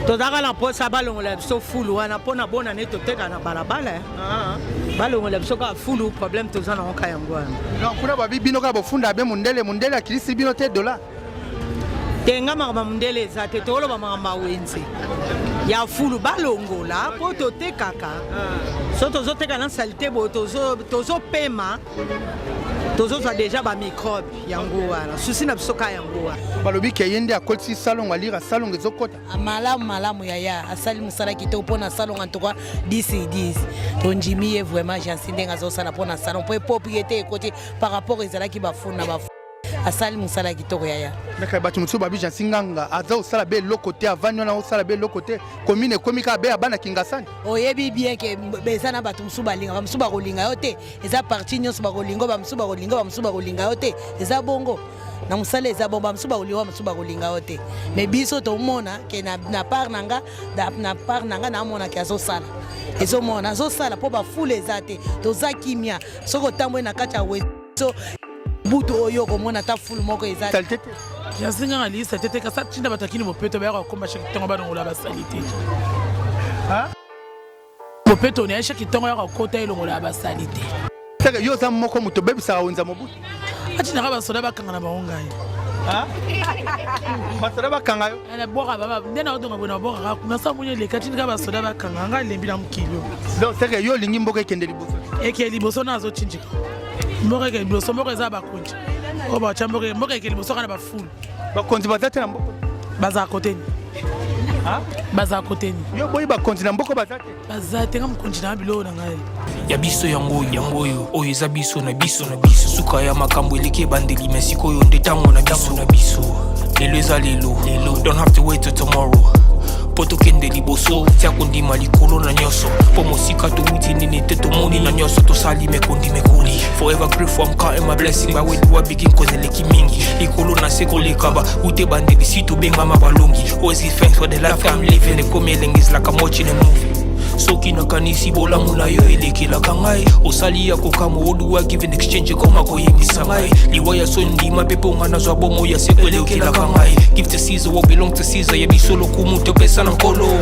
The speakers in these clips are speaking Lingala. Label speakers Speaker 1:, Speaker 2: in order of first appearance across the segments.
Speaker 1: tozaka na posa balongola biso fulu wana mpona bona ne toteka na balabala balongola biso kaka fulu problème toza na oka yango wana
Speaker 2: non kuna babi bino kaka bofunda be mundele akilisi bino te dola
Speaker 1: tenga makambo mundele eza te toloba makambo awenze ya fulu balongola mpo totekaka so tozoteka na salite boye tozopema tozozwa deja bamicrobe yango wana susi na biso ka yango wana
Speaker 2: balobi ke ye nde akolisi salongo alira salongo ezokota
Speaker 3: malamu yaya asali mosala kitoko mpo na salongo antoka 10 tonjimi ye vraiment jansi ndenge azosala mpo na salon mpo epropriété ekoti par rapport ezalaki bafuna asali mosala kitoko yaya
Speaker 2: naka bato mosusu babi jansi nganga aza osala be eloko te avandi wana osala be eloko te komine ekomi kaka be ya bana kingasani
Speaker 3: oyebi bien ke eza na bato mosusu balinga bamosusu bakolinga yo te eza parti nyonso bakolinga bamosusu bakolinga yo te eza bongo na mosala eza bongo bamosusu bakolinga yo te mais biso tomona ke na part nanga naamona ke azosala ezomona azosala mpo bafule eza te toza kimia soki otamboye na kati ya weso butu oyo komona ta fulu moko eza
Speaker 4: yasinga ngalisa tete kasa tinda batakini mopeto bayaka komba shaki tongo badongola basalite mopeto ne shaki tongo yaka kota elongola basalite
Speaker 2: saka yo za moko muto bebisa wenza mobutu
Speaker 4: atina ka basoda bakanga na baonga
Speaker 2: basoda bakanga yo
Speaker 4: ana boka baba ndena odonga bona boka kuna samunye le katini ka basoda bakanga nga lembi na mukilo
Speaker 2: donc saka yo lingi mboka ekende liboso
Speaker 4: liboso nazo chinjika mboka ke liboso mboka eza bakonji o ba chamboka mboka ke liboso kana bafulu
Speaker 2: bakonzi bazate na mboka
Speaker 4: baza koteni baza koteni
Speaker 2: yo boyi bakonzi na mboka
Speaker 4: bazate nga mukonji na bilo na ngai
Speaker 5: ya biso yango oyo eza biso na biso suka ya makambo eleki ebandeli mesiko oyo nde ntango na biso lelo eza lelo don't have to wait till tomorrow po tokende liboso tia kondima likolo na nyonso po mosika towuti nini te tomoni na nyonso tosali mekoli forever grateful I'm counting my blessing by when I begin cause eleki mingi likolo na se kolekaba ute bandeli si tobengama balongi always give thanks for the life I'm living ekomi elengis like I'm watching a movie soki nakanisi bolamu na yo elekelaka ngai osali ya kokamo oluwa give in exchange koma koyebisa ngai liwa ya so ndima mpe mpo nga nazwa bomo ya seko elekelaka ngai give to Caesar what belong to Caesar yebiso lokumu topesa na nkolo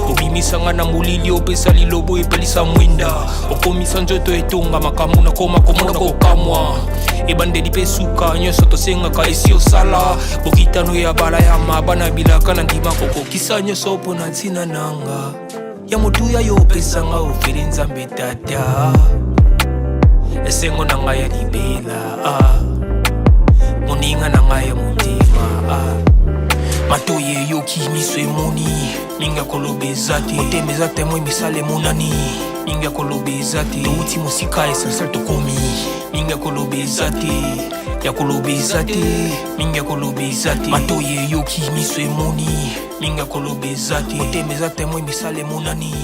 Speaker 5: obimisanga na molili opesa lilobo epelisa mwinda okomisa nzoto etonga makambo na koma komona kokamwa ebandeli mpe suka nyonso tosengaka esi osala bokitano ya bala ya mabana bilaka na ndima kokokisa nyonso mpo na ntina nanga ya motuya yo opesanga ofeli nzambe tata esengo na ngai ya libela moninga na ngai ya motima matoye eyoki miso emoni mingi ya koloba eza te motema eza temoi misala emonani mingi ya koloba eza te touti mosika essentiel tokomi mingi ya koloba eza te mingi ya koloba eza te matoye eyoki miso emoni mingi ya koloba eza te motema eza temoi misala emonani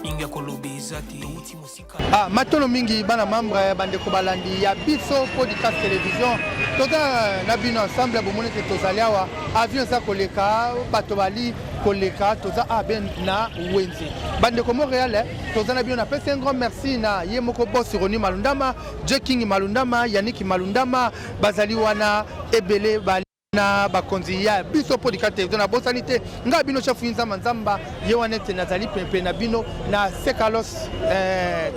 Speaker 5: mingi ya koloba eza te touti mosika
Speaker 2: matolo mingi bana membre bandeko balandi ya biso podcast télévision toza na bino ensemble bomoni te tozali awa avion eza koleka bato bali koleka toza aben na wenze bandeko Montréal toza na bino na pesi un grand merci na ye moko boss Roni Malundama King Malundama Yannick Malundama bazali wana ebele bali na bakonzi ya biso podcast télévision na bosanité nga bino chef Nzamba Nzamba ye wana te nazali pepe na bino na Sekalos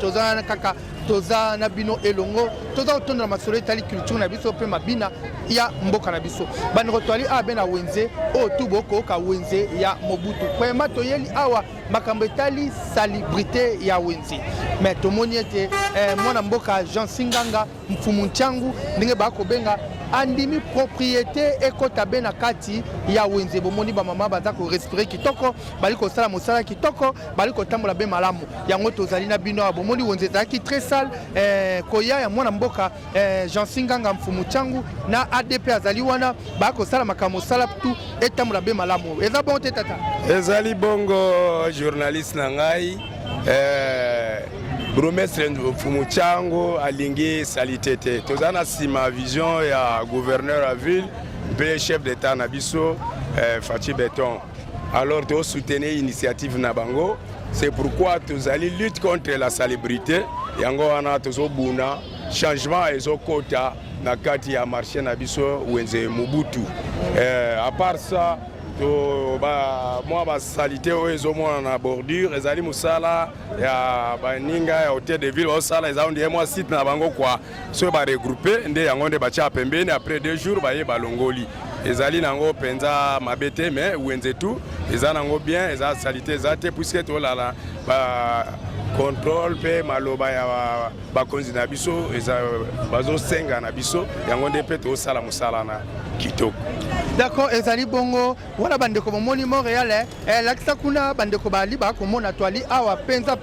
Speaker 2: toza na kaka toza na bino elongo toza otondo na masolo etali culture na biso pe mabina ya mboka na biso bandeko twali abena wenze o tuboko ka wenze ya Mobutu kwema toyeli awa makambo etali célébrité ya wenze mais tomoni ete mwana mboka Jean Singanga mfumu nchangu ndenge bakobenga andimi propriété ekota bena kati ya wenze bomoni ba mama baza ko respirer kitoko bali ko sala mosala kitoko bali ko tambola be malamu yango tozali na bino bomoni wenze taki très sale koya ya mwana mboka Jean Singanga mfumu changu na ADP azali wana ba ko sala makambo sala tu etambola be malamu eza bon te tata
Speaker 6: ezali bongo journaliste na ngai Bromestre mfumu changu alingi salitete tozana sima vision ya gouverneur à ville pe chef d'état na biso Fachi Beton alors to soutenir initiative na bango c'est pourquoi tozali lutte contre la salubrité yango wana tozobuna changement ezokota na kati ya marché na biso wenze Mobutu à part ça mwa basalite oyo ezomona na bordure ezali mosala ya baninga ya hotel de ville baosala eza ondie mwa site na bango kwa soki baregroupe nde yango nde batia pembeni après 2 jours baye balongoli ezali nango mpenza mabe te mais wenze tu eza nango bien eza salite eza te puiske tolala contrôle mpe maloba ya bakonzi na biso bazosenga na biso yango nde mpe tosala mosala na kitoko.
Speaker 2: D'accord, ezali bongo wana bandeko bomoni Montréal lakisa kuna bandeko bali bakomona twali awa penza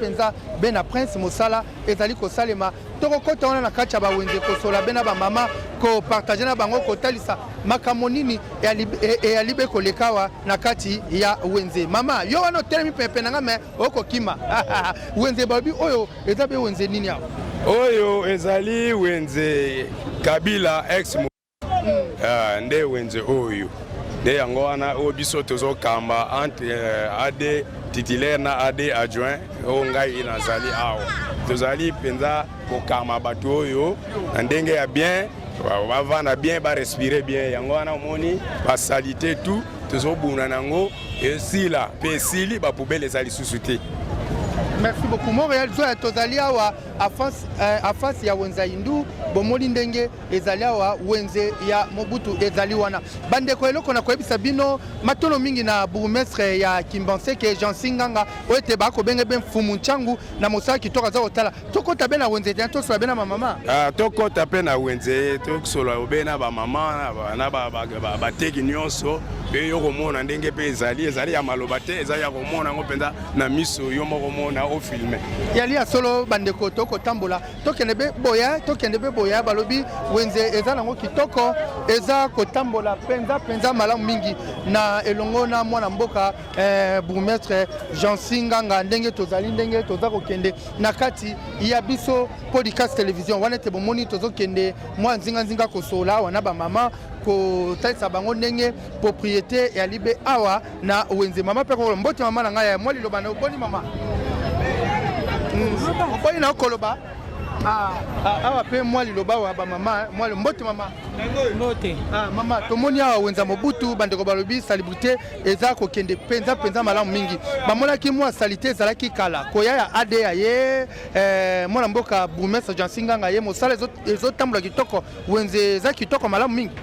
Speaker 2: bena prince mosala ezali kosalema tokokota wana na kati ya bawenze kosola bena bamama kopartage na bango kotalisa makambo nini eyalibe kolekawa na kati ya wenze mama yo wana otelemi pepe nanga me okokima wenze balobi oyo eza be wenze nini awa
Speaker 6: oyo ezali wenze Kabila ex nde wenze oyo nde yango wana oyo biso tozokamba entre AD titulaire na AD adjoint oyo ngai nazali awa tozali mpenza kokama bato oyo na ndenge ya bien bavanda bien barespire bien yango wana omoni basalite tout tozobuna nango esila mpe esili bapoubele eza lisusu te.
Speaker 2: Merci beaucoup. Montréal zoya tozali awa afasi ya wenza indu bomoli ndenge ezali awa wenze ya Mobutu ezali wana bandeko eloko na koyebisa bino matolo mingi na bourgmestre ya Kimbanseke Jean Singanga oete bako benge ben fumu nchangu na mosala kitoka za otala tokota bena wenze te tosola bena mama
Speaker 6: tokota pe na wenze tosola obena ba mama na ba teki nyonso pe yo komona ndenge pe ezali ya maloba te ezali ya komona ngo penza na miso yo moko mona o filmer
Speaker 2: yali ya solo bandeko toko tambola tokende be boya balobi wenze eza nango kitoko eza kotambola penza malamu mingi na elongo na mwana mboka bourgmestre Jean Singanga ndenge toza kokende na kati ya biso podcast television wana te bomoni tozokende mwa nzinga kosola wana ba mama kotalisa bango ndenge propriété ya libe awa na wenze mama pe ko mbote mama na ngai ya mwali loba na oboni mama oboni na okoloba awa pe mwali loba wa ba mama mwali mbote mama
Speaker 1: mbote
Speaker 2: mama tomoni awa wenza Mobutu bandeko balobi célébrité eza kokende penza malamu mingi bamonaki mwa salite ezalaki kala koya ya AD ye mwana mboka bourgmestre Jean Singanga ye mosala ezotambola kitoko wenze eza kitoko malamu mingi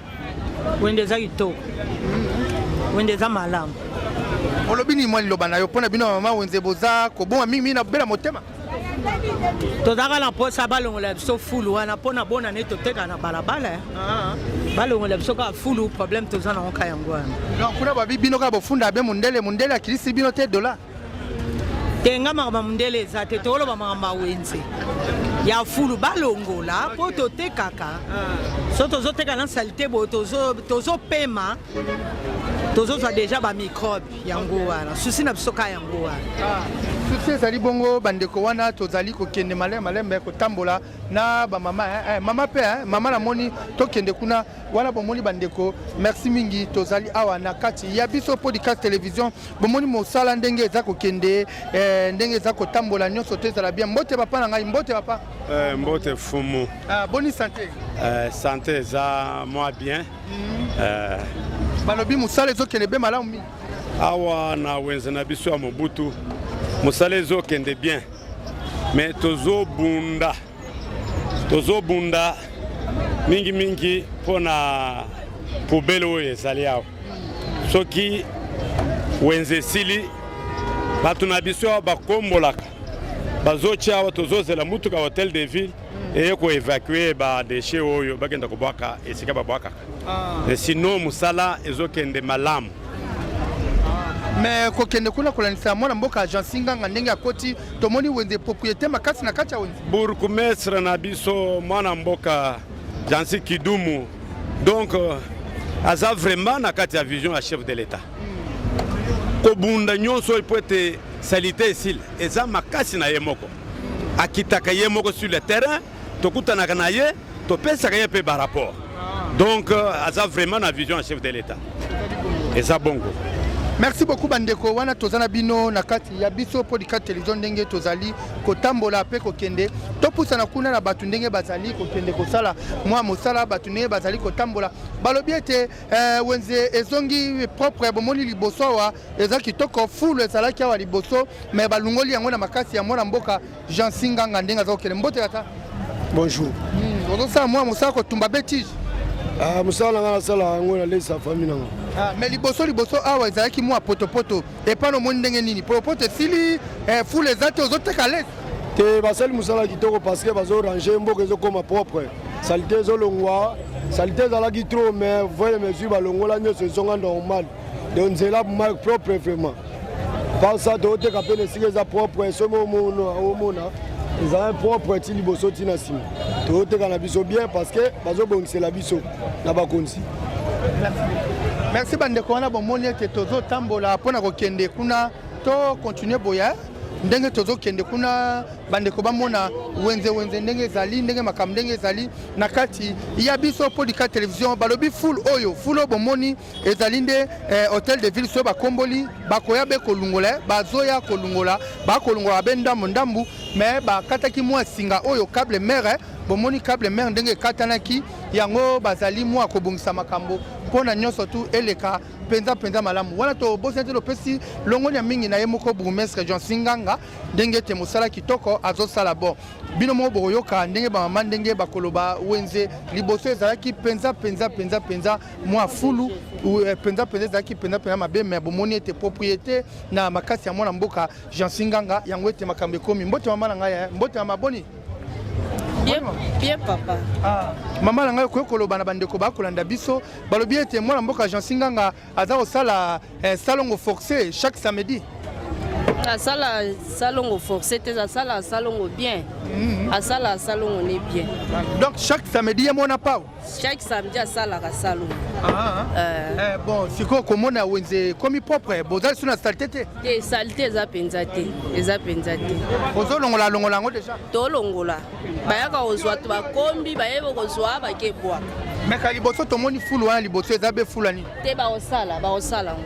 Speaker 1: wende za kitoko wende za malamu
Speaker 2: olobi ni mwali loba na yo pona bino mama wenze boza koboma mingi na bela motema
Speaker 1: tozaka na posa balongola biso fulu wana mpona bona ne toteka na balabala balongola biso kaka fulu problème toza nango ka yango wana
Speaker 2: donc kuna babi bino kaka bofunda be mundele akilisi bino te dola
Speaker 1: tenga makambo mundele eza te toloba makambo ya wenze ya fulu balongola mpo totekaka so tozoteka na salite boye tozopema tozozwa deja bamicrobe yango wana susi na biso ka yango wana
Speaker 2: susi ezali bongo bandeko wana tozali kokende malembe kotambola na bamama mama pe mama namoni tokende kuna wana bomoni bandeko merci mingi tozali awa na kati ya biso podcast television bomoni mosala ndenge eza kokende ndenge eza kotambola nyonso te ezala bien mbote papa na ngai mbote papa
Speaker 6: mbote fumu
Speaker 2: boni santé
Speaker 6: santé eza moi bien
Speaker 2: balobi mosala ezokende be malamu mingi
Speaker 6: awa na wenze na biso ya Mobutu mosala ezokende bien mais tozobunda mingi mpona poubele oyo ezali awa soki wenze esili bato na biso awa bakombolaka bazotia awa tozozela mutuka hotel de ville eye koévacue badeshe oyo bakenda kobwaka esika babwakaka sino mosala ezokende malamu
Speaker 2: mais kokende kuna kolanisa mwana mboka Jean Singanga ndenge akoti tomoni wenze propriété makasi na kati ya wenze
Speaker 6: bourgmestre na biso mwana mboka Jansi Kidumu donc aza vraiment na kati ya vision ya chef de l'état kobunda nyonso ipo ete salite esile eza makasi na ye moko akitaka ye moko sur le terrain tokutanaka na ye topesaka ye mpe barapport donc aza vraiment na vision ya chef de l'état eza bongo
Speaker 2: Merci beaucoup bandeko wana tozana bino na kati ya biso podcast télévision ndenge tozali kotambola pe kokende topusana kuna na batu ndenge bazali kokende kosala mwa mosala batu ndenge bazali kotambola balobi ete wenze ezongi propre bomoni liboso wa eza kitoko fulu ezalaki awa liboso me balungoli yango na makasi ya mwana mboka Jean Singanga ndenge azokende mbote kata
Speaker 7: bonjour
Speaker 2: ozosala mwa mosala kotumba betige
Speaker 7: mosala nanga nasala yango na lesa famille nanga
Speaker 2: mais liboso awa ezalaki mwa potopoto epano omoni ndenge nini potopoto esili fulu eza te ozoteka lese
Speaker 7: te basali mosala kitoko parce que bazorange mboka ezokoma propre salite ezolongwa salite ezalaki trop mais voye mesure balongola nyonso ezonga normal donc nzela propre vraiment par ça tooteka mpe nesika eza propre soki omona ezala propre ti liboso ti na nsima tooteka na biso bien parce que bazobongisela biso na bakonzi.
Speaker 2: Merci bandeko wana bomoni ete tozotambola mpona kokende kuna to continue boya ndenge tozokende kuna bandeko bamona wenze ndenge ezali ndenge makambo ndenge ezali na kati ya biso podcast télévision balobi full bomoni ezali nde hôtel de ville so bakomboli bakoya be kolungola bazoya kolungola bakolungola be ndambu mais bakataki mwa singa oyo câble mer bomoni câble mer ndenge katanaki yango bazali mwa kobongisa makambo mpona nyonso tu eleka penza malamu wana tobosani te lopesi longoni ya mingi na ye moko bourgmestre Jean Singanga ndenge ete mosala kitoko azosala bon bino moko bokoyoka ndenge bamama ndenge bakoloba wenze liboso ezalaki penza mwa fulu penza ezalaki penza mabe me bomoni ete propriété na makasi ya mwana mboka Jean Singanga yango ete makambo ekomi mbote mama na ngai mbote mama boni
Speaker 8: bien papa
Speaker 2: mama na ngai okoki koloba na bandeko bakolanda biso balobi ete mwana mboka Jean Singanga aza kosala salongo forcé chaque samedi
Speaker 8: asala salongo forcé te asala salongo bien asala salongo ne bien
Speaker 2: donc chaque samedi ye mona pao
Speaker 8: chaque samedi asalaka salongo
Speaker 2: bon sikoyo komona wenze komi propre bozali so na salite te
Speaker 8: te salite eza mpenza te
Speaker 2: ozolongola yango déjà
Speaker 8: tolongola bayaka kozwa to bakombi bayeba kozwa bakebwaka
Speaker 2: meka liboso tomoni fulu wana liboso eza be fulu ani
Speaker 8: te baosala ngo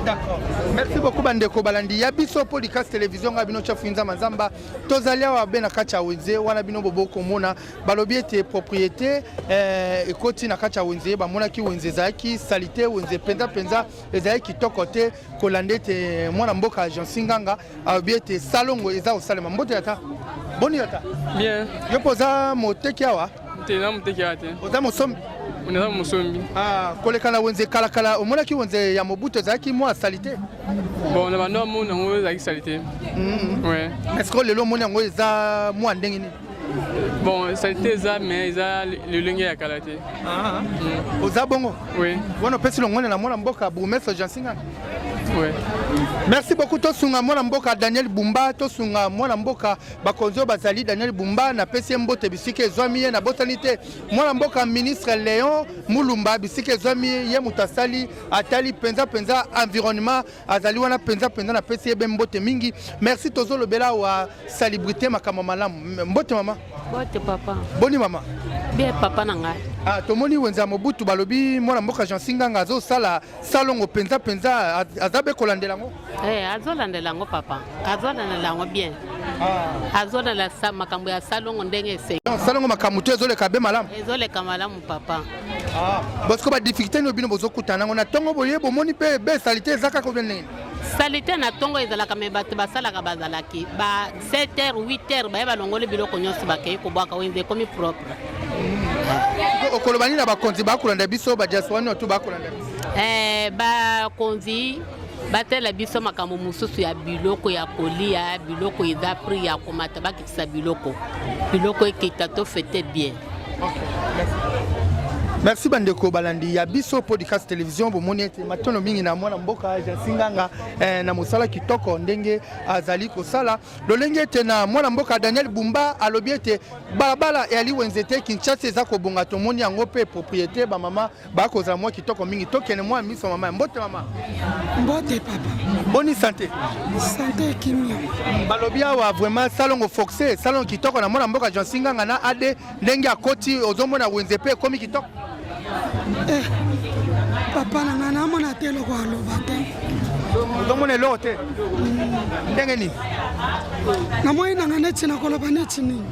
Speaker 2: d'accord merci beaucoup bandeko balandi ya biso podcast télévision nga bino chafuinza manzamba tozali awa be na kati ya wenze wana bino boboko mona balobi ete propriété ekoti na kati ya wenze bamonaki wenze ezalaki salite wenze penza ezalaki kitoko te kolanda ete mwana mboka Jean Singanga alobi ete salongo eza kosalema mbote yata boni yata
Speaker 9: bien
Speaker 2: yo poza moteki awa
Speaker 9: te na moteki awa te
Speaker 2: oza mosombi
Speaker 9: oneza mosombi
Speaker 2: koleka na wenze kalakala omonaki wenze ya mobutu ezalaki mwa salite
Speaker 9: bon na bando amona yango ezalaki salite ouais
Speaker 2: est-ce que lelo omoni yango eza mwa ndenge nini
Speaker 9: bon salite eza mais eza lolenge ya kala te
Speaker 2: oza bongo
Speaker 9: oui
Speaker 2: wana opesi longone na mwana mboka bourgmestre Jean Singanga
Speaker 9: ouais
Speaker 2: merci beaucoup tosunga mwana mboka Daniel Bumba tosunga mwana mboka bakonzo bazali Daniel Bumba na pesi mbote bisike ezwami ye na botani te mwana mboka ministre Léon Mulumba bisike ezwami ye mutasali atali penza environnement azali wana penza na pesi ebe mbote mingi merci tozolobela wa célébrité makambo malamu mbote mama
Speaker 10: bote papa
Speaker 2: boni mama
Speaker 10: bien papa na ngai
Speaker 2: tomoni wenza mobutu balobi mwana mboka Jean Singanga azosala salongo penza azabe kolandela ngo
Speaker 10: azolandela ngo papa azolandela ngo bien azolandela makambo ya salongo ndenge ese
Speaker 2: salongo makambo te ezoleka be malamu
Speaker 10: ezoleka malamu papa
Speaker 2: parce que ba difficulté no bino bozokutana ngo na tongo boye bomoni pe be salite ezaka ko ndenge
Speaker 10: salite na tongo ezalaka me bato basalaka bazalaki ba 7h 8h baye balongoli biloko nyonso bakei kobwaka wenze ekomi propre
Speaker 2: okoloba nini na bakonzi bakolanda biso badiaspora to bakolanda biso
Speaker 10: bakonzi batela biso makambo mosusu ya biloko ya kolia biloko eza prix ya komata bakitisa biloko ekita to fete bien.
Speaker 2: Merci bandeko balandi ya biso podcast télévision bomoni ete matono mingi na mwana mboka Jean Singanga na mosala kitoko ndenge azali kosala lolenge ete na mwana mboka Daniel Bumba alobi ete balabala yali wenzete Kinshasa eza kobonga tomoni yango pe propriété ba mama ba kozala mwa kitoko mingi tokene mwa miso mama mbote mama
Speaker 11: mbote papa
Speaker 2: boni santé
Speaker 11: kimia
Speaker 2: balobi awa vraiment salongo forcé salon kitoko na mwana mboka Jean Singanga na ade ndenge akoti ozomona wenzepe komi kitoko
Speaker 11: papa na nga namona te eloko aloba te.
Speaker 2: ozomona eloko te ndenge nini
Speaker 11: namoni na nga neti nakoloba neti nini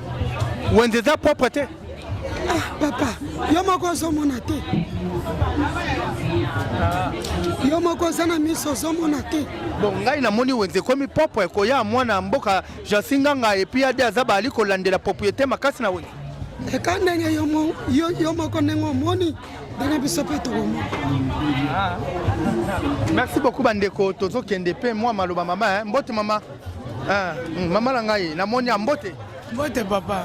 Speaker 2: wenze eza propre te.
Speaker 11: Papa yo moko ozomona te, yo moko oza na miso ozomona te.
Speaker 2: Bon ngai namoni wenze komi propre koya mwana mboka Jansinganga epi ade aza bali kolandela propriété makasi na wenze.
Speaker 11: Eka ndenge yo moko ndenge omoni ndenge biso mpe tokomona.
Speaker 2: Merci beaucoup bandeko tozokende mpe mwa maloba mama mbote mama. Mama na ngai namoni ya mbote.
Speaker 4: Mbote papa.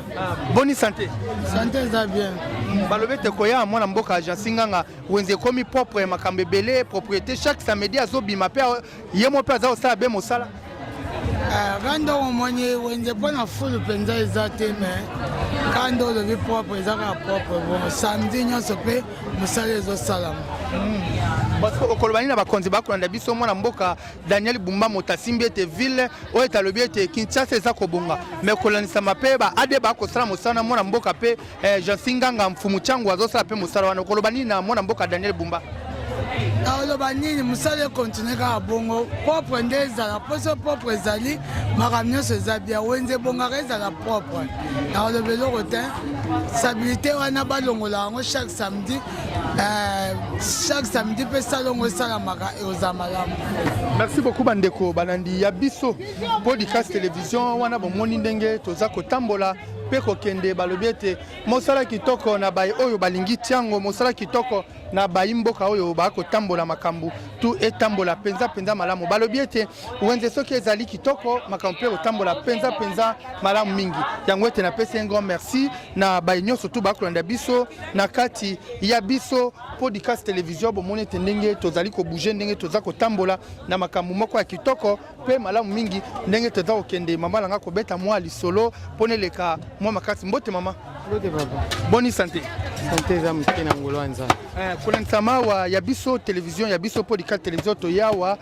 Speaker 2: Bonne santé.
Speaker 4: Santé eza bien.
Speaker 2: Balobete koya mwana mboka Jansinganga wenze komi propre makambe belé propriété chaque samedi azobima pe yemo pe aza osala be mosala.
Speaker 4: Kando omoni wenze pona fulu penza eza te mais kando olobi propre eza kaka propre bon samedi nyonso pe mosala ezosalama.
Speaker 2: Parce que okolobani na bakonzi bakolanda biso mwana mboka Daniel Bumba motasimbi ete ville oyo etalobi ete Kinshasa eza kobonga mais kolanisama pe ba ade bakosala mosala na mwana mboka pe Jansinganga mfumu changu azosala pe mosala wana okolobani na mwana mboka Daniel Bumba.
Speaker 4: aloba nini mosala ekontinue kaka bongo propre nde ezala poso propre ezali makambo nyonso eza bia wenze ebongaka ezala propre naoloba eloko te stabilité wana balongola yango chaque samedi mpe salongo esalamaka eoza malamu.
Speaker 2: Merci beaucoup bandeko banandi ya biso podcast télévision wana bomoni ndenge toza kotambola pe kokende balobi ete mosala kitoko na bayi oyo balingi tiango mosala kitoko na bayi mboka oyo bakotambola makambo tu etambola penza malamu balobi ete wenze soki ezali kitoko makambo pe kotambola penza malamu mingi yango ete na pesi un grand merci na bayi nyonso tu bakolanda biso na kati ya biso podcast télévision bomoni ete ndenge tozali kobouger ndenge toza kotambola na makambo moko ya kitoko pe malamu mingi ndenge toza kokende mama nanga kobeta mwa lisolo pone leka mwa makasi mbote mama.
Speaker 9: Mbote papa.
Speaker 2: Bonne santé.
Speaker 9: Santé za mkina ngolo anza.
Speaker 2: Kulansama wa yabiso télévision yabiso podcast télévision to yawa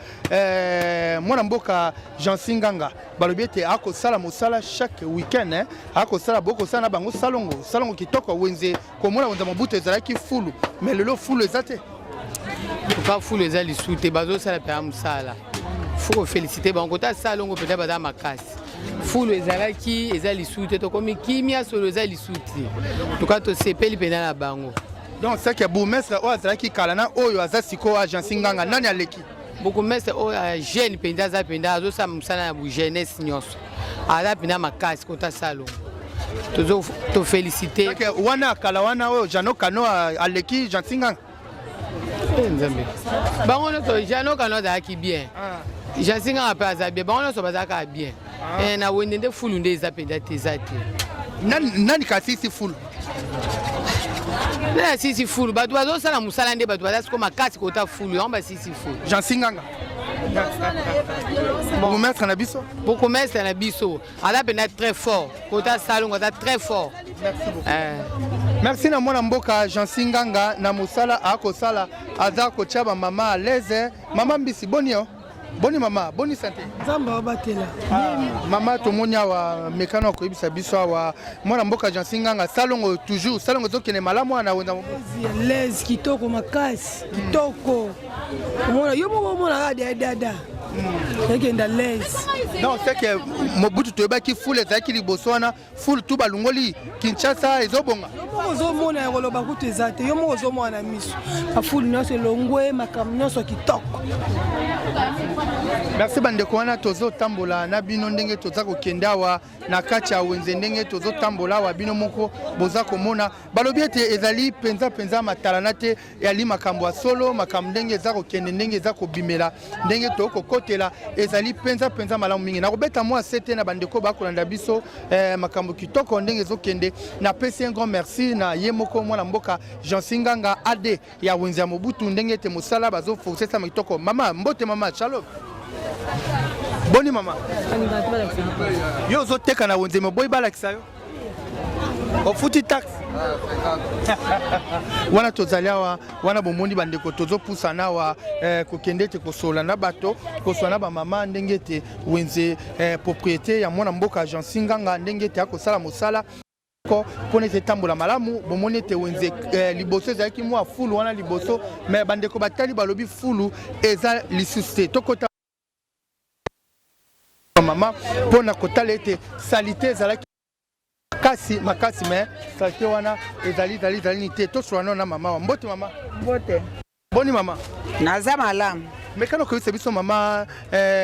Speaker 2: mwana mboka Jansinganga balobi ete akosala mosala chaque week-end akosala boko sana na bango salongo kitoko wenze komona wenza mabuto ezalaki fulu mais lelo fulu ezate.
Speaker 9: Tuka fulu ezali sute bazo sala pe amsala. Faut féliciter bango ta salongo peut-être bada makasi. Fulu ezalaki ezali sute to komi kimia solo ezali sute. Tuka to sepeli pena na bango.
Speaker 2: Donc c'est que bourgmestre o azalaki kalana oyo azasiko a Jansinganga nani aleki.
Speaker 9: Bourgmestre o jeune penda za penda azo sa musana ya bu jeunesse nyonso. Ala pena makasi kota salongo. Tozo to féliciter.
Speaker 2: Que wana kala wana oyo Jano Kano aleki Jansinganga.
Speaker 9: Nzambe. Bango no to Jano Kano za ki bien. Jansinganga pa za bien. Bango no so bazaka bien. Na wendende fulu nde za penda tezati.
Speaker 2: Nani kasisi fulu.
Speaker 9: Na sisi fulu batu bazo sala musala nde batu bazasi koma kasi kota fulu yamba sisi fulu.
Speaker 2: Jansinganga. Bourgmestre na biso.
Speaker 9: Bourgmestre na biso. Ala pena très fort. Kota salongo ta très fort.
Speaker 2: Merci beaucoup. Merci na mwana mboka Jansinganga na musala akosala aza kochaba mama à l'aise. Mama mbisi bonio. Boni mama, bonne santé.
Speaker 11: Nzamba batela.
Speaker 2: Mama tomonya wa mekano ko ibisa biso wa mwana mboka Jansinganga salongo toujours salongo zokene malamu na wenda
Speaker 11: les kitoko makasi kitoko. Mona yo mona dada. Ekenda les.
Speaker 2: Non, c'est que mobutu toyeba ki fule zaki liboswana fule tu balungoli Kinshasa ezobonga.
Speaker 11: Ozomona ya koloba kutu ezate yo moko ozomona na miso. Afulu nyonso longwe makambo nyonso kitoko.
Speaker 2: Merci bandeko wana tozo tambola na bino ndenge toza kokenda wa na kati ya wenze ndenge tozo tambola wa bino moko boza komona balobi ete ezali penza matalana te yali makambo ya solo makambo ndenge eza kokende ndenge eza kobimela ndenge toko kotela ezali penza malamu mingi na kobeta mwa sete na bandeko bakolanda biso makambo kitoko ndenge ezokende na pesi un grand merci na ye moko mwana mboka Jansinganga ade ya wenze ya mobutu ndenge ete mosala bazo forcer sa kitoko mama mbote mama shalom. Boni mama. Yo zoteka na wenze mo boy balakisa yo. Ofuti tax. Wana tozaliawa wana bomoni bandeko tozo pusana wa kokende te kosola na bato kosola ba mama ndenge te wenze propriété ya mwana mboka Jansinganga ndenge te akosala mosala kitoko pona ete tambola malamu bomoni ete wenze liboso ezalaki mwa fulu wana liboso mais bandeko batali balobi fulu eza lisusu te tokota mama pona kotala ete salite ezalaki makasi mais salite wana ezali te toswana na mama wa mbote mama
Speaker 12: mbote
Speaker 2: boni mama
Speaker 12: naza malamu
Speaker 2: mekano koyisa biso mama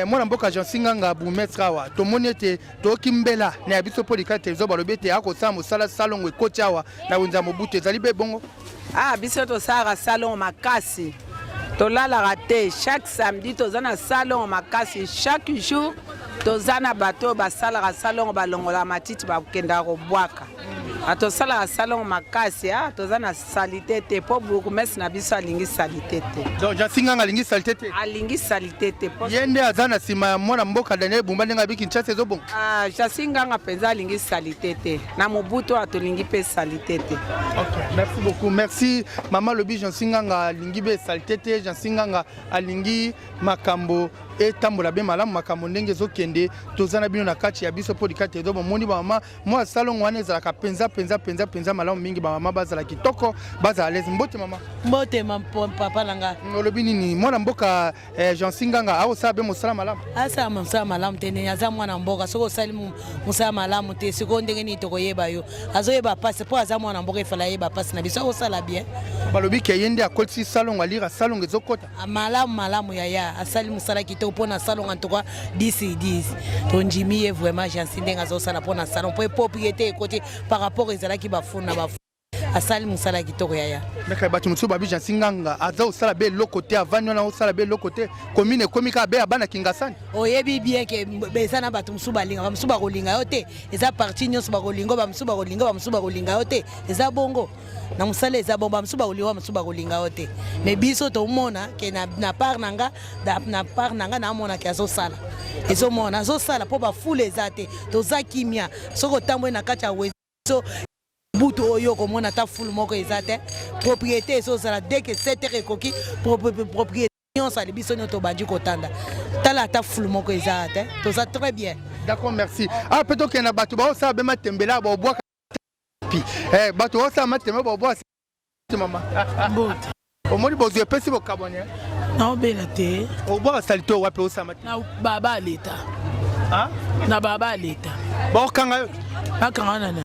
Speaker 2: mwana mboka Jean-Singanga bourgmestre awa tomoni ete toyoki mbela na ya biso Podcast Télévision balobi ete akosala mosala salongo ekoti awa na wenza mobutu ezali be bongo
Speaker 12: biso tosalaka salongo makasi tolalaka te chaque samedi toza na salongo makasi chaque jour toza na bato basalaka salongo balongola matiti bakendaka kobwaka atosalaka salongo makasi toza na salite te mpo bourgmestre na biso alingi salite te
Speaker 2: donc Jean-Singanga alingi salite te
Speaker 12: alingi salite te
Speaker 2: ye nde aza na nsima ya mwana mboka Daniel Bumba ndenge abi Kinshasa ezobongo
Speaker 12: Jean-Singanga mpenza alingi salite te na mobutu atolingi mpe salite te.
Speaker 2: Merci beaucoup, merci mama lobi Jean-Singanga alingi be salite te Jean-Singanga alingi makambo etambola be malamu makambo ndenge ezokende toza na bino na kati ya biso Podcast Télévision bomoni bamama mwa salongo wana ezalaka penza malamu mingi bamama bazala kitoko bazala lezi mbote mama
Speaker 3: mbote papa nanga
Speaker 2: olobi nini mwana mboka Jean-Singanga aosala be mosala malamu
Speaker 3: asala mosala malamu te nini aza mwana mboka soki osali mosala malamu te sikoyo ndenge nini tokoyeba yo azoyeba pasi mpo aza mwana mboka efala yeba pasi na biso akosala bien
Speaker 2: balobi ke ye nde akolisi salongo alira salongo ezokota
Speaker 3: malamu yaya asali mosala kitoko mpona salongo antoka 10 tondimi ye vraiment Jansi ndenge azosala mpona salongo mpo epropriété ekoti par rapport ezalaki bafuna bafu asali mosala kitoko yaya
Speaker 2: meka bato mosusu babi Jean-Singanga aza osala be eloko te avandi wana osala be eloko te komine ekomi kaka be abana kingasani
Speaker 3: oyebi bien ke eza na bato mosusu balinga bamosusu bakolinga yo te eza parti nyonso bakolinga bamosusu bakolinga yo te eza bongo na mosala eza bongo bamosusu bakolinga bamosusu bakolinga yo te mais biso tomona ke na part nanga naamonake azosala ezomona azosala mpo bafule eza te toza kimia soki otamboli na kati ya weso butu oyo komona ta fulu moko eza te propriété ezosala dès que 7 heures ekoki propriété nyonso ali biso nyonso tobandi kotanda tala ata fulu moko eza te toza très bien
Speaker 2: d'accord merci peut okende na bato baosala be matembela baobwaka pi bato baosala matembela baobwaka mama
Speaker 11: mbote
Speaker 2: omoni bozwi epesi bokabone
Speaker 11: naobela te
Speaker 2: obwaka salite oyo wape osala
Speaker 11: na baba leta na baba leta
Speaker 2: baokanga yo
Speaker 11: bakanga nana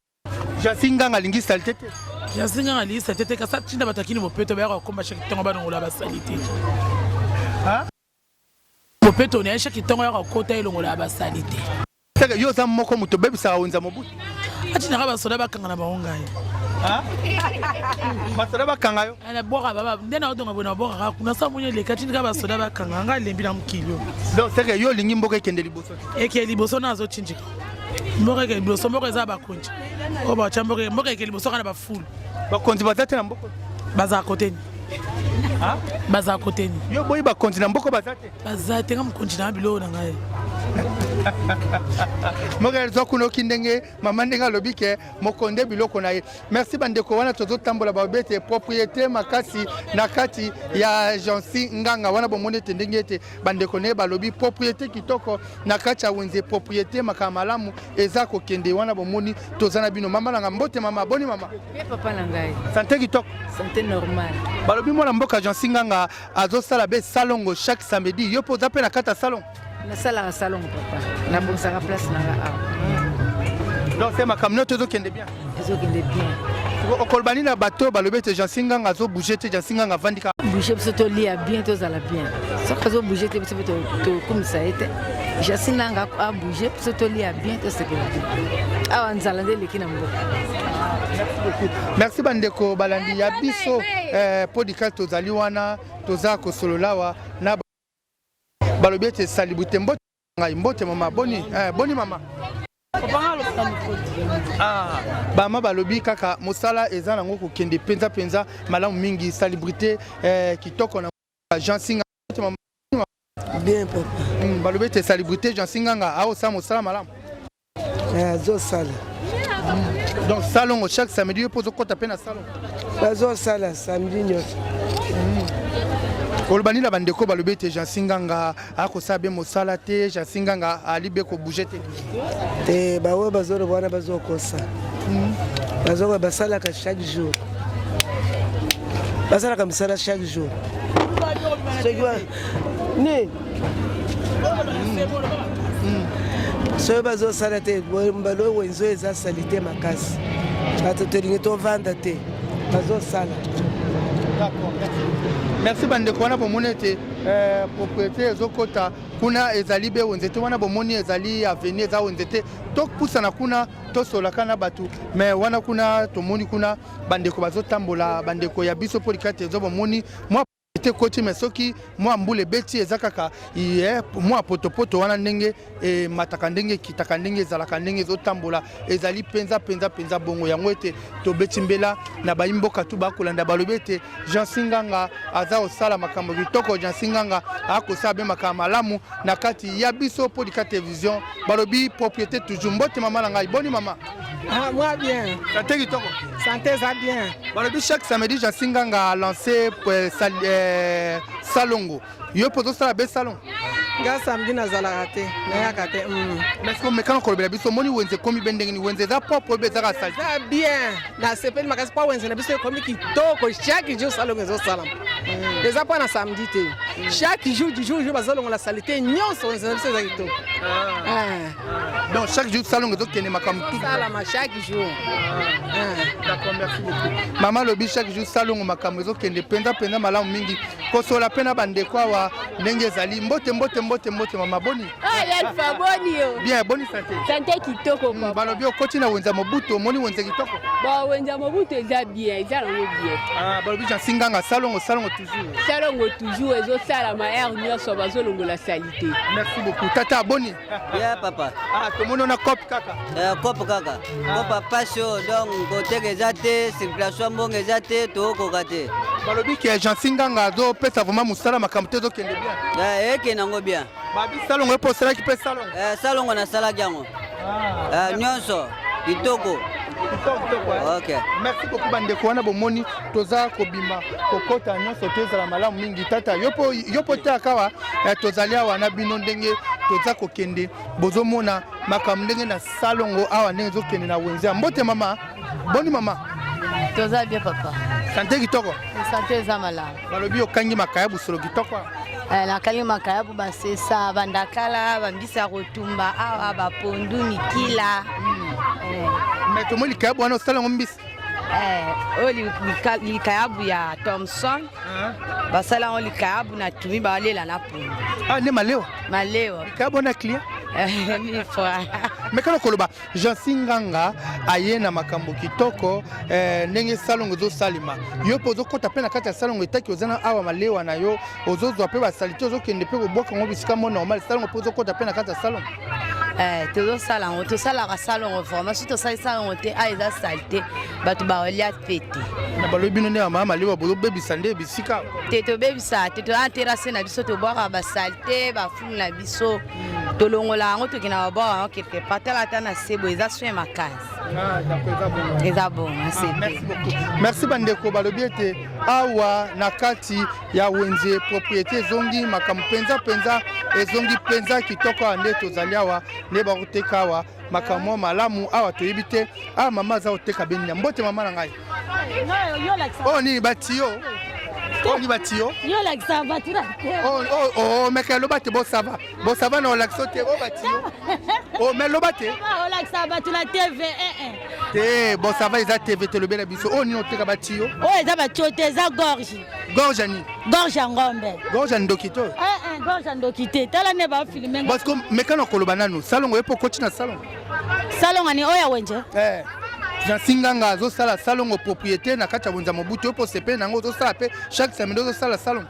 Speaker 2: Jean-Singanga alingi salite te
Speaker 11: Jean-Singanga alingi salite te kasa tinda batakini bopeto bayaka kokomba chaque ntongo balongola basalite bopeto ne chaque ntongo yaka kota elongola basalite
Speaker 2: seke yo oza moko moto obebisaka wenza mobutu
Speaker 11: atinaka basoda bakanga na bango ngai
Speaker 2: basoda bakanga yo
Speaker 11: na bwaka baba nde na odonga bona bwaka kuna sa munye leka tindika basoda bakanga ngai lembi na mokili
Speaker 2: donc seke yo olingi mboka ekende liboso
Speaker 11: eke liboso na azochinjika mboka eke liboso mboka eza bakonzi oyo bacha mboka eke liboso kana bafulu
Speaker 2: bakonzi baza te na mboka
Speaker 11: bazala koteni bazala koteni
Speaker 2: yo boyi bakonzi na mboka baza te
Speaker 11: baza te nga mokonzi na biloko na ngai
Speaker 2: mboka ezwa kuna oki ndenge mama ndenge alobi ke mokonde biloko na ye merci bandeko wana tozotambola babete propriété makasi na kati ya Jean-Singanga wana bomoni ete ndenge ete bandeko ne balobi propriété kitoko na kati ya wenze propriété makama malamu eza kokende wana bomoni toza na bino mama nanga mbote mama boni mama
Speaker 13: papa na ngai
Speaker 2: santé kitoko
Speaker 13: santé normal
Speaker 2: balobi mwana mboka Jean-Singanga azosala be salongo chaque samedi yo poza pe na kati ya salon
Speaker 13: nasalaka salongo papa nabongisaka place nanga awa
Speaker 2: donc c'est makamno tozokende bien
Speaker 13: ezokende bien
Speaker 2: okolobani na bato balobi ete Jean-Singanga azobouge te Jean-Singanga avandika
Speaker 13: bouge biso tolia bien tozala bien soki azobouge te biso mpe tokumisa ye te Jean-Singanga abouge biso tolia bien tosekela bien awa nzala nde eleki na mboka
Speaker 2: merci bandeko balandi ya biso podcast tozali wana toza kosolola wa na balobi ete salibute mbote ngai mbote mama boni boni mama bama balobi kaka mosala eza nango kokende penza malamu mingi célébrité kitoko na Jean-Singanga
Speaker 14: bien papa
Speaker 2: balobi ete célébrité Jean-Singanga aosala mosala malamu
Speaker 14: azosala
Speaker 2: donc salon chaque samedi pose okota pe na salon
Speaker 14: bazosala samedi nyonso
Speaker 2: olobani na bandeko balobi ete Jean-Singanga akosala be mosala te Jean-Singanga ali be kobouge te
Speaker 14: te baoyo bazoloba wana bazokosa bazokoka basalaka chaque jour basalaka misala chaque jour soki bazosala te mbalo wenzo eza sali te makasi bato tolingi tovanda te bazosala.
Speaker 2: Merci bandeko wana bomoni ete propriété ezokota kuna ezali be wenze te wana bomoni ezali avenir eza wenze te topusana kuna tosolaka na bato mais wana kuna tomoni kuna bandeko bazotambola bandeko ya biso polikate ezo bomoni mwa te koti mais soki mwa mbule beti eza kaka mwa potopoto wana ndenge mataka ndenge kitaka ndenge ezalaka ndenge ezotambola ezali penza bongo yango ete tobeti mbela na bayimboka tu bakolanda balobi ete Jean Singanga aza osala makambo kitoko Jean Singanga akosala be makambo malamu na kati ya biso Podcast Télévision balobi propriété toujours mbote mama na ngai boni mama.
Speaker 14: Ah, moi bien.
Speaker 2: Santé kitoko.
Speaker 14: Santé ça bien.
Speaker 2: Balobi chaque samedi Jean Singanga a lancé Salongo. Yo pozo sala be salon.
Speaker 14: Nga samedi nazalaka te nayaka te.
Speaker 2: Mais est-ce que mekano kolobela biso moni wenze komi bendenge ni wenze za propre be za sala.
Speaker 14: Ça bien. Na sepeli makasi pa wenze na biso komi kitoko chaque jour salongo zo salam. Déjà pas na samedi te. Chaque jour du jour bazolongo la salité nyonso wenze na biso za kitoko.
Speaker 2: Donc chaque jour salongo zo kene makambo tout.
Speaker 14: Salama chaque jour.
Speaker 2: D'accord, merci beaucoup. Maman lobi chaque jour salongo makambo zo kene penza malamu mingi. Kosola pena bande kwa wa ndenge zali mbote mama boni.
Speaker 10: Ah yalfa boni yo.
Speaker 2: Bien boni santé.
Speaker 10: Santé kitoko papa.
Speaker 2: Balobi okoti na wenza mobuto moni wenze kitoko.
Speaker 10: Ba wenza mobuto eza bien, eza longo bien.
Speaker 2: Ah balobi Jean Singanga salongo toujours.
Speaker 10: Salongo toujours ezo sala ma air nyonso bazolongo la salité.
Speaker 2: Merci beaucoup. Tata boni.
Speaker 15: Bien papa.
Speaker 2: Ah to mono na cop kaka.
Speaker 15: Cop kaka. Cop passion donc côté ezate circulation bongo ezate to kokate.
Speaker 2: Balobi ke Jean Singanga zo pesa vraiment musala makambo te zo kende bien.
Speaker 15: Eke nango bien.
Speaker 2: Babi salongo epo sala ki pe salongo.
Speaker 15: Salongo na sala jango. Nyonso kitoko.
Speaker 2: Okay. Merci beaucoup bandeko wana bomoni toza kobima kokota nyonso tezala malamu mingi tata yopo te akawa tozali awa na bino ndenge toza kokende bozomona makambo ndenge na salongo awa ndenge zokende na wenze mbote mama boni mama
Speaker 13: toza bien papa
Speaker 2: santé kitoko
Speaker 13: santé eza malamu
Speaker 2: balobi okangi makayabu solo kitoko
Speaker 13: nakangi makayabu basesa bandakala bambisa kotumba awa bapondu mikila
Speaker 2: mais tomo likayabu wana osalango mbisi
Speaker 13: oyo likayabu ya Thomson basalango likayabu na tumi balela na pondu
Speaker 2: nde malewa likayabu wana client mekano koloba Jean Singanga aye na makambo kitoko ndenge salongo ezosalema yo mpe ozokota mpe na kati ya salongo etaki ozana awa malewa na yo ozozwa mpe basalite ozokende mpe kobwaka ngo bisika mo normal salongo mpe ozokota mpe na kati ya salongo
Speaker 13: tozosalango tosalaka salongo vraiment soki tosali salongo te eza sali te bato baolia te te
Speaker 2: na balobi bino nde mama malewa bozobebisa nde bisika
Speaker 13: te tobebisa te toza terase na biso tobwaka basali te bafulu na biso tolongola yango tokenda babwaka yango quelque part tala ata na sebo eza soin makasi eza bon
Speaker 2: merci bandeko balobi ete awa na kati ya wenze propriété ezongi makambo penza ezongi penza kitoko awa nde tozali awa nde bakoteka awa makambo malamu awa toyebi te awa mama aza koteka benia mbote mama na ngai oyo nini batiyo Oni batio.
Speaker 16: Yo like ça va tu
Speaker 2: Oh mais quel lobate bon ça va non like sauter oh batio. Oh mais lobate.
Speaker 16: Oh like ça va tu la TV
Speaker 2: Eh bon ça va ils a TV te le bela biso. Oh ni on te batio.
Speaker 16: Oh ils a batio te za gorge.
Speaker 2: Gorge ani.
Speaker 16: Gorge ngombe.
Speaker 2: Gorge ndokito.
Speaker 16: Gorge ndokite. Tala ne ba filmer.
Speaker 2: Parce que mais quand on kolobana nous salon epo coach na salon.
Speaker 16: Salon ani oya wenje.
Speaker 2: Jean Singanga azosala salon propriété na kati ya wenza mobutu opo sepe nango ozosala pe chaque semaine ozosala salon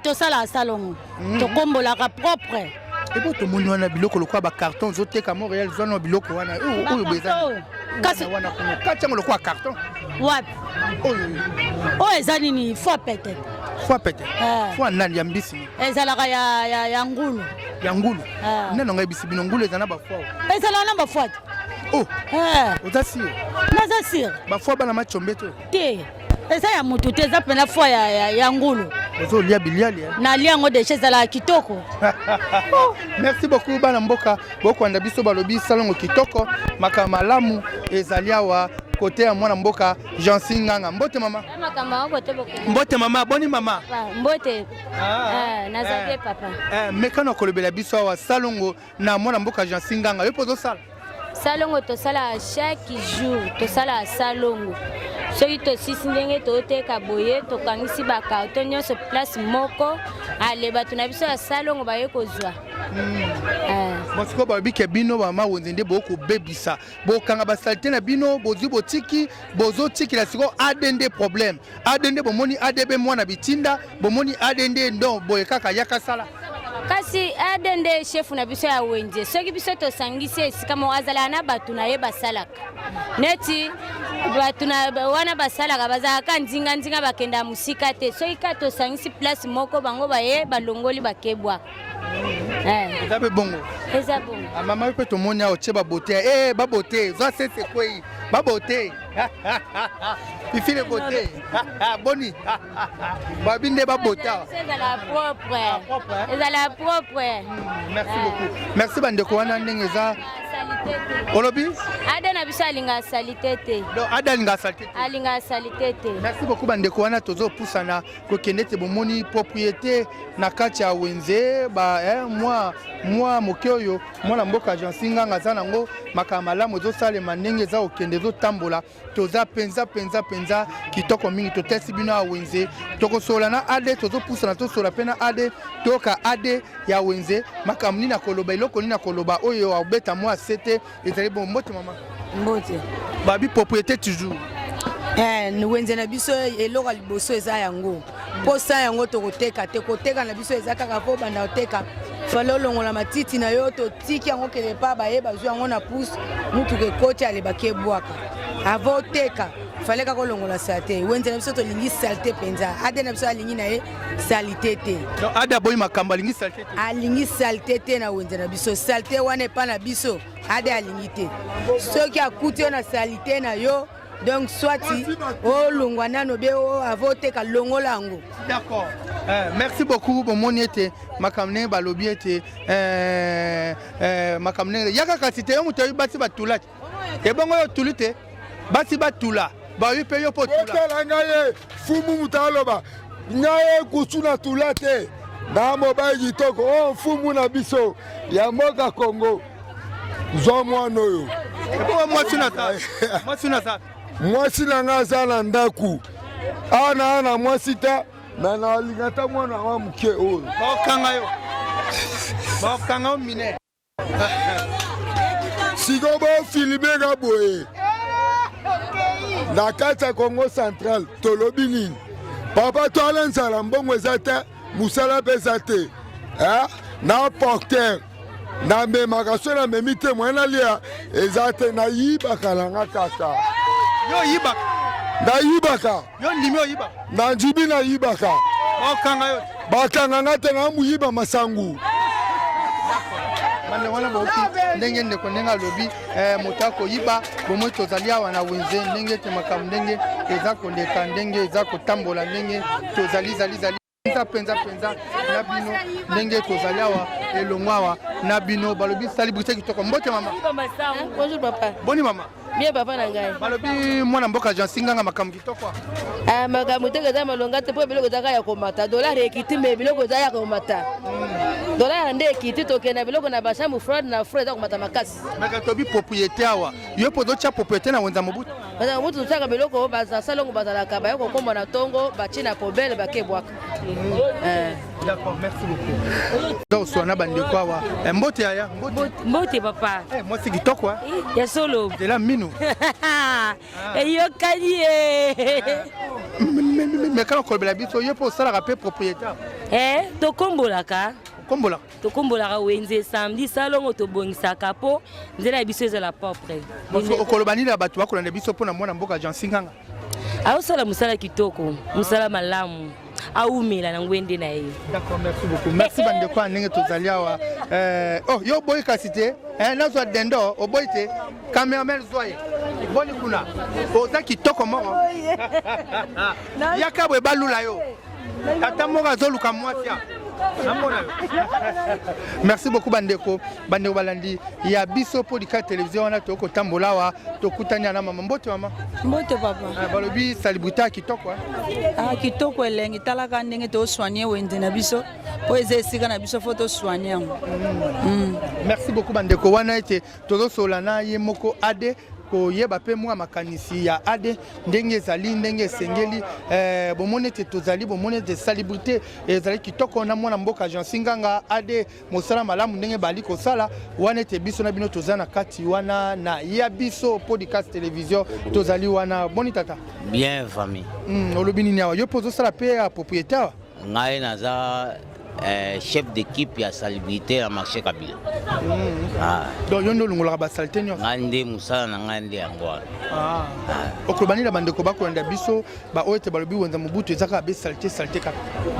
Speaker 16: tosala salon tokombolaka propre
Speaker 2: ebo tomoni wana biloko lokwa ba carton ozoteka Montréal zona biloko wana oyo beza kasi wana kuno kati yango lokwa carton
Speaker 16: wapi oyo eza nini fois peut-être fois
Speaker 2: nani ya mbisi
Speaker 16: ezalaka ya ngulu
Speaker 2: nani ngai bisi bino ngulu ezana ba fois
Speaker 16: ezalaka na ba fois
Speaker 2: oh oza sire
Speaker 16: naza sire
Speaker 2: bafwa bana machombe to
Speaker 16: te eza ya mutu te eza pena fwa ya ngulu
Speaker 2: ozolia biliali
Speaker 16: nalia yango deshe ezalaka kitoko
Speaker 2: merci beaucoup bana mboka bokwanda biso balobi salongo kitoko makambo malamu ezali awa côté ya mwana mboka Jansi Nganga. Mbote mama. Mbote mama, boni mama.
Speaker 17: Mbote. Nazate papa.
Speaker 2: Mekano kolobela biso wa salongo na mwana mboka Jansi Nganga. Yo pozo sala.
Speaker 17: Salongo to sala chaque jour, to sala salongo. Soki to sisi ndenge to teka boye to kangisi ba carton nyonso place moko ale bato na biso ya salongo baye kozwa.
Speaker 2: Mosiko ba bike bino ba ma wonzende boko bebisa. Bo kanga ba salite na bino bozi botiki, bozo tiki la siko adende problème. Adende bomoni adebe mwana bitinda, bomoni adende ndo boye kaka yaka sala.
Speaker 17: Kasi adende chef na biso ya wenze soki biso to sangisi esika mo azala na batu na ye basalaka neti batu na wana basalaka bazalaka nzinga bakenda musika te soki ka to sangisi place moko bango baye balongoli bakebwa.
Speaker 2: Eza be bongo.
Speaker 17: Eza bongo.
Speaker 2: Mama pe to monya o cheba beauté. Ba beauté, zo c'est quoi? Ba beauté. Il fait le beauté. Boni. Ba binde ba beauté.
Speaker 17: C'est la propre. C'est la propre.
Speaker 2: Merci beaucoup. Merci bandeko wana ndenge za. Olobi?
Speaker 17: Ada na biso alinga salité te.
Speaker 2: Donc ada alinga salité te.
Speaker 17: Alinga salité te.
Speaker 2: Merci beaucoup bandeko wana tozo pusana ko kendete bomoni propriété na kati ya wenze ba moi mokyoyo mwana mboka Jansi Nganga za nango makamala mozo sale manenge za okende zo tambola toza penza kitoko mingi to tesi bino ya wenze toko sola na ade tozo pusana to sola pena ade toka ade ya wenze makamni na koloba iloko ni na koloba oyo obeta moi sete ezali bon mbote mama
Speaker 3: mbote
Speaker 2: babi propriété toujours
Speaker 3: wenze na biso eloko liboso eza yango posa yango tokoteka te koteka na biso eza kaka po banda oteka fale olongola matiti na yo totiki yango kele pa baye bazwi yango na pousse mutuka ekoti alebaki ebwaka ava oteka fale kaka olongola sa te wenze na biso tolingi salite mpenza ade na biso alingi na ye salite te
Speaker 2: ade aboyi makambo alingi salite te
Speaker 3: alingi salite te na wenze na biso salite wana epa na biso ade alingi te soki akuti yo na salite na yo donc soit olongwa nano be avote ka longola yango.
Speaker 2: D'accord. Merci beaucoup bomoni ete makamne balobi ete makamne yaka kasite yo muto basi batula e bongo yo tulite basi batula ba yo pe yo potula
Speaker 7: otala ngaye fumu mutaloba ngaye kusuna tulate na mobile kitoko o fumu na biso ya mboka Congo zo mwana oyo
Speaker 2: mwasi na
Speaker 7: mwasi na nga aza na ndaku ana mwasi ta me nalinga ta mwana wa moke oyo
Speaker 2: bakanga yo mine
Speaker 7: siko bofilmeka boye na kati ya Congo Central tolobi nini papa toala nzala mbongo eza te mosala mpe eza te na porter namemaka so namemi te mwana nalia eza te nayibaka nanga kaka
Speaker 2: yo yibaka
Speaker 7: nayibaka
Speaker 2: yo ndimi oyibaka
Speaker 7: na njibi nayibaka
Speaker 2: bakanga yo
Speaker 7: bakanganga te na muyiba masangu
Speaker 2: bande wana boki ndenge ndeko ndenge alobi moto akoyiba bomoi tozali awa na wenze ndenge te makambo ndenge eza koleka ndenge eza kotambola ndenge tozali penza na bino ndenge tozali awa elongo awa na bino balobi sali brise kitoko mbote mama.
Speaker 8: Bonjour papa.
Speaker 2: Boni mama.
Speaker 8: Bien papa na ngai.
Speaker 2: Balobi mwana mboka Jansi Nganga makambo kitoko.
Speaker 8: Makambo te keza malonga te po biloko zaka ya komata dollar ekiti me biloko za ya komata. Dollar nde ekiti tokena biloko na bashamu fraud na fraud za komata makasi.
Speaker 2: Maka tobi propriété awa. Yo podo cha propriété na wenza mobutu.
Speaker 8: Baza mobutu tsaka biloko baza salongo bazala ka ba yoko kombo na tongo bachina pobele bakebwaka.
Speaker 2: D'accord, merci beaucoup. Donc sona bande kwa wa. Mbote aya,
Speaker 16: mbote papa.
Speaker 2: Moi c'est kitoko
Speaker 16: ya solo.
Speaker 2: De la minu.
Speaker 16: Yo kanye.
Speaker 2: Mais quand on kolbela biso yo po sala rapé propriétaire.
Speaker 16: To kombolaka.
Speaker 2: Kombola.
Speaker 16: To kombolaka wenze samedi salongo to bongisaka po nzela biso ezala propre.
Speaker 2: Okolobani na bato bakolanda biso pona mwana mboka Jansi Nganga.
Speaker 16: Aosala musala kitoko, musala malamu. Aumela na ngwende na ye.
Speaker 2: D'accord, merci beaucoup. Merci bande kwa ndenge tozali awa. Oh, yo boy kasite, nazo dendo, oboite, cameraman zoye. Boni kuna. Oza kitoko moko. Yaka bwe balula yo. Tata moka zoluka mwafia. Merci beaucoup bandeko balandi ya biso podcast télévision wana to ko tambolawa to kutanya na mama mbote mama
Speaker 18: mbote papa
Speaker 2: balobi célébrité kitoko
Speaker 18: kitoko elengi talaka ndenge to soigner wende na biso po ezesika na biso photo soigner.
Speaker 2: Merci beaucoup bandeko wana ete tozo solana ye moko ade ko yeba pe mwa makanisi ya ade ndenge zali ndenge sengeli bomone te tozali bomone te célébrité ezali kitoko na mwana mboka Jean Singanga ade mosala malamu ndenge bali ko sala wana te biso na bino tozana kati wana na ya biso podcast télévision tozali wana boni tata
Speaker 19: bien famille
Speaker 2: olobini nyawa yo pozo sala pe ya propriétaire
Speaker 19: ngai naza chef d'équipe ya salubrité na marché Kabila.
Speaker 2: Donc yondo lungola ba saleté nyo.
Speaker 19: Ngande musala na ngande yango.
Speaker 2: Okolobani la bande ko ba ko nda biso ba oete balobi wenza mobutu ezaka be saleté kaka.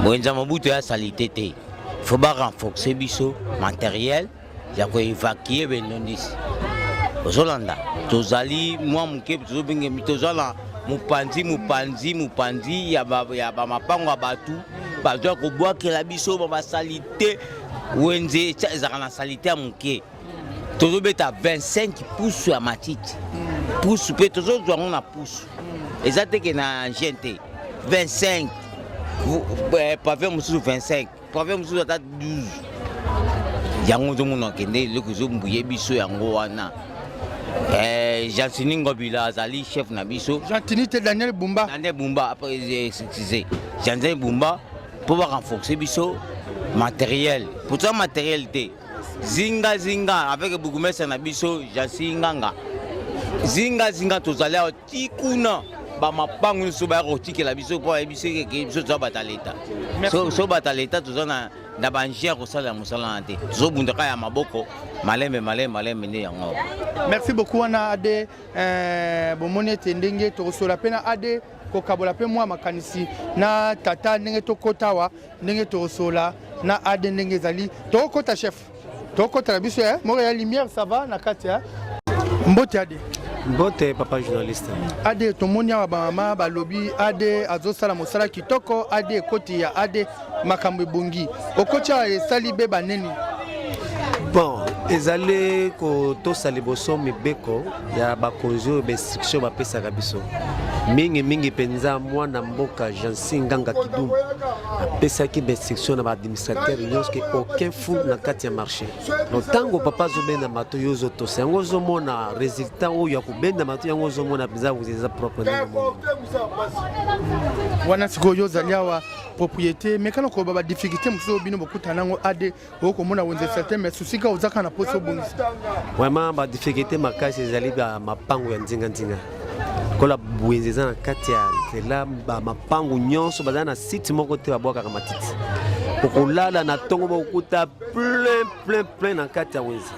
Speaker 19: Wenza mobutu ya saleté te. Faut ba renforcer biso matériel ya ko évacuer benondisi. Ozolanda tozali mwa muke tozobenge mitozala mupanzi ya ba mapango abatu bazwa ko boakela biso ba salité wenze ezaka na salité ya muke tozobeta 25 pouces ya matiti pouce pe tozozwa na pouce ezateke na gente 25 pavé mususu 25 pavé mususu ata 12 yango zomona kende loko zombuye biso yango wana Jantini Ngobila azali chef na biso.
Speaker 2: Jantini te Daniel Bumba.
Speaker 19: Daniel Bumba après excusez. Jantini Bumba pour renforcer biso matériel. Pour ça matériel te. Zinga avec bougumesa na biso Jasinganga. Zinga tozali tikuna ba mapangu so ba rotiki la biso pour biso ke biso to bataleta. So bataleta tozana na banjia ko sala musala ante. Zo bundaka ya maboko. Malembe ne yango.
Speaker 2: Merci beaucoup wana ade bomone tendenge to sola pena ade ko kabola pe mwa makanisi na tata ndenge to kotawa ndenge to sola na ade ndenge zali to kota chef to kota la biso mo ya lumière ça va na katia mbote ade
Speaker 20: mbote papa journaliste
Speaker 2: ade to monia wa mama balobi ade azosala mosala kitoko ade koti ya ade makambo bongi okocha esali be baneni.
Speaker 20: Bon, ezale ko to saliboso mibeko ya bakonzo restriction ba pesa kabiso. Mingi penza mwana mboka Jansi Nganga Kidumu. Pesa ki restriction na ba administrateur yoske aucun fou na kati ya marché. No tango papa zobena mato yozo to sango zomona résultat o ya kubenda mato yango zomona penza uzeza propre na mo.
Speaker 2: Wana siko yozaliawa propriété mais quand on a des difficultés muso bino bokuta nango ade oko mona wenze certain mais souci ka uzaka na poso bonus
Speaker 20: vraiment ba difficulté makasi ezali ba mapango ya nzinga kola buenze za na kati ya nzela ba mapango nyonso bazana na site moko te babwaka ka matiti okolala na tongo bokuta plein na kati ya wenze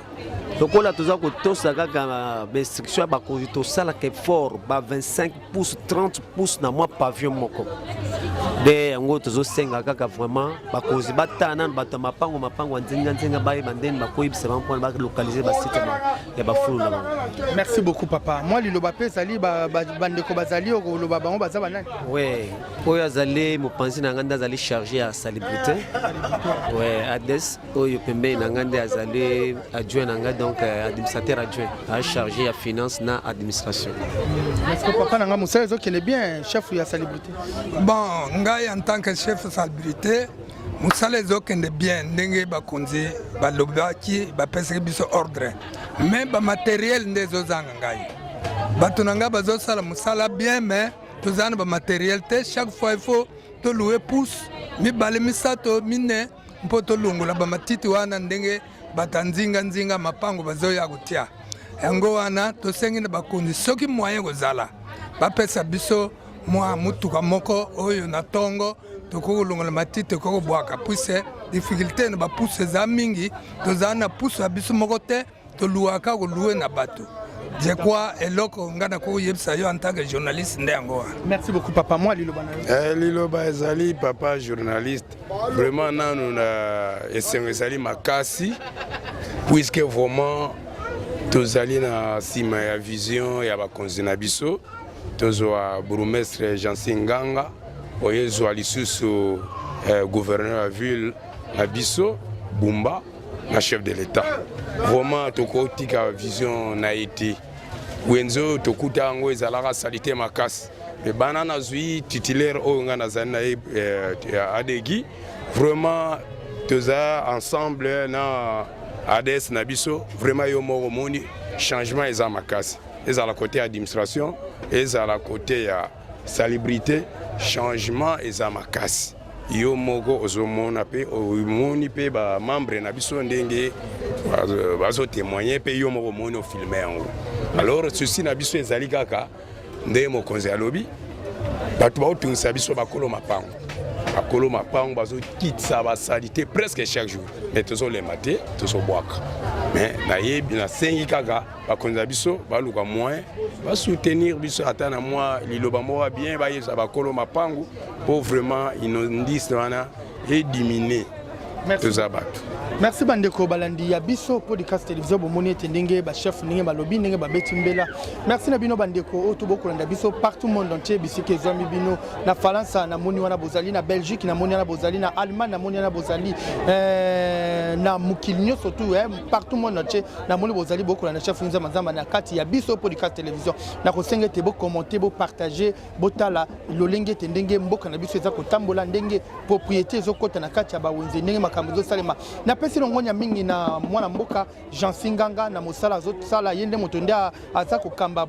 Speaker 20: tokola toza kotosa kaka restriction ba kozi tosala ke fort ba 25 pouces 30 pouces na mwa pavillon moko de yango tozo senga kaka vraiment ba kozi batana bato mapango nzinga baye bandeni bakoyibisa bampona ba localiser ba site ya ba fulu na.
Speaker 2: Merci beaucoup papa. Moi liloba pe zali bandeko bazali ko loba bango bazaba nani?
Speaker 20: Ouais, oyo azali mopanzi na nganda azali chargé à salubrité. Ouais, Ades oyo pembe na nganda azali adjoint na nganda donc administrateur adjoint a chargé à finance na administration.
Speaker 2: Est-ce que papa nanga musala zo kene bien chef ya salubrité?
Speaker 21: Bon, ngai en tant que chef de salubrité, musala zo kene bien ndenge bakonzi balobaki bapesa biso ordre. Mais ba matériel ndezo zanga ngai. Bato nanga bazo sala musala bien mais tozana ba matériel te chaque fois il faut te louer pouce mi bale misato mine mpoto lungola ba matiti wana ndenge batanzinga mapango bazo ya kutia yango wana tosengi na bakonzi soki moyen kozala bapesa biso mwa mutuka moko oyo na tongo tokolongola matiti koko bwaka puise difficulté na bapuse za mingi tozala na pusu ya biso moko te toluaka koluwe na bato. Je crois eloko ngana ko yebisa yo en tant que journaliste ndengo.
Speaker 2: Merci beaucoup papa. Moi liloba na
Speaker 6: liloba ezali papa journaliste vraiment nanu na esengeli makasi puisque vraiment tozali na sima ya vision ya bakonzi na biso tozwa bourgmestre Jansi Nganga oyezwa lisusu gouverneur ya ville na biso Bumba na chef de l'État. Vraiment tokotika vision na été. Wenzo tokuta yango ezalaka salite makasi. Mais banana zui titulaire oyo nga nazali na adegi. Vraiment toza ensemble na ADS na biso. Vraiment yo moko moni changement eza makasi. Eza la côté administration, eza la côté ya salubrité, changement eza makasi. Yo moko ozomona pe omoni pe ba membre na biso ndenge bazo témoigner pe yo moko moni o filmer yango. Alors ceci na biso ezali kaka nde mokonzi alobi bato baotungisa biso bakolo mapango. Bakolo mapango bazo kitisa basalite presque chaque jour. Mais tozolema te, tozobwaka. Mais nayebi na sengi kaka bakonza biso baluka moyen ba soutenir biso ata na moi liloba moko bien ba yesa bakolo mapango pour vraiment inondis wana et diminuer tozabato.
Speaker 2: Merci bandeko balandi ya biso podcast télévision bomoni tendenge ba chef ninge balobi ninge ba betimbela. Merci na bino bandeko oto bokolanda biso partout monde entier bisike zomi bino na France na moni wana bozali na Belgique na moni wana bozali na Allemagne na moni wana bozali na mukilnyo surtout partout monde entier na moni bozali bokolanda chef ninge manzamba na kati ya biso podcast télévision na kosenga te bo commenter bo partager botala lolenge tendenge mboka na biso eza kotambola ndenge propriété zokota na kati ya ba wenze ndenge makambo zo salema na pesi longonya mingi na mwana mboka Jean Singanga na mosala zoto sala yende motonde aza kokamba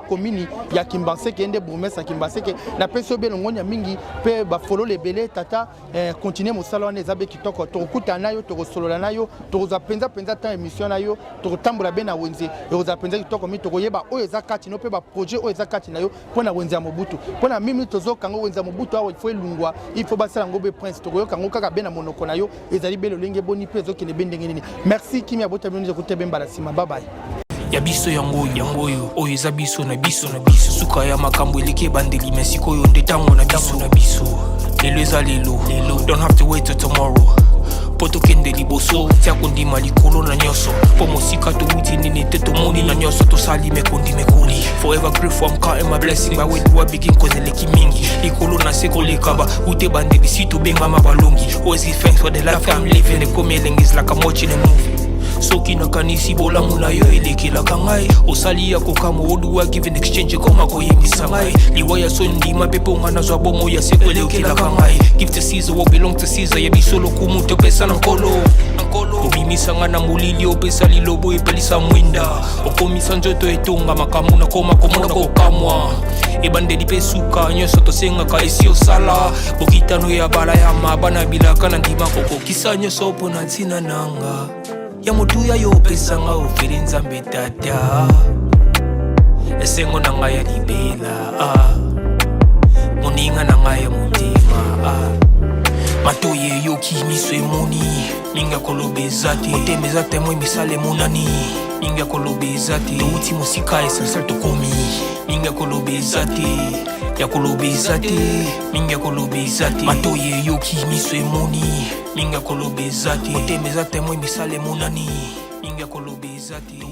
Speaker 2: komini ya Kimbanseke yende bourgmestre Kimbanseke na pesi obe longonya mingi pe ba folo lebele tata continuer mosala wana ezabe kitoko tokuta nayo tokosolola nayo tokoza penza ta émission nayo tokotambola be na wenze tokoza penza kitoko mi tokoyeba o eza kati no pe ba projet o eza kati nayo pona wenze ya Mobutu pona mimi tozoka ngo wenze ya Mobutu awo il faut elungwa il faut basala ngo be prince tokoyoka ngo kaka be na monoko nayo ezali be lolenge boni pe ezokene be ndenge nini. Merci Kimia bota bino kote bemba la sima. Bye bye.
Speaker 5: Ya biso yango oyo eza biso na biso suka ya makambo eleke bandeli mesiko yo ndetango na biso lelo eza lelo don't have to wait till tomorrow poto kende liboso tia kondima likolo na nyoso po mosika to wuti nini te to moni na nyoso to sali mekondi mekoli forever grateful I'm counting my blessing by way do I begin cause eleki mingi likolo na seko lekaba ute bandeli sito benga mabalongi always give thanks for the life I'm living the coming is like I'm watching a movie soki na kanisi bolamu na yo elekelaka ngai osali ya kokamo oduwa give in exchange koma koyebisa ngai liwaya so ndima pepo nga nazwa bomo ya seko elekelaka ngai give to Caesar what belong to Caesar ya bisolo kumu te pesa na nkolo obimisa nga na molili opesa lilobo epelisa mwinda okomisa nzoto etonga makamu na koma komona kokamwa ebandeli pe suka nyonso tosengaka esi osala bokitano ya bala ya mabana bilaka na ndima kokokisa nyonso mpona ntina nanga ya motuya yo pesanga ofeli nzambe tata esengo na ngai ya libela moninga na ngai ya motima matoye yoki miso emoni minga kolobeza te otemeza temoi misala emonani minga kolobeza te touti mosika essentiel tokomi minga kolobeza te ya kolobeza te minga kolobeza te matoye yoki miso emoni minga kolobeza te otemeza temoi misala emonani minga kolobeza te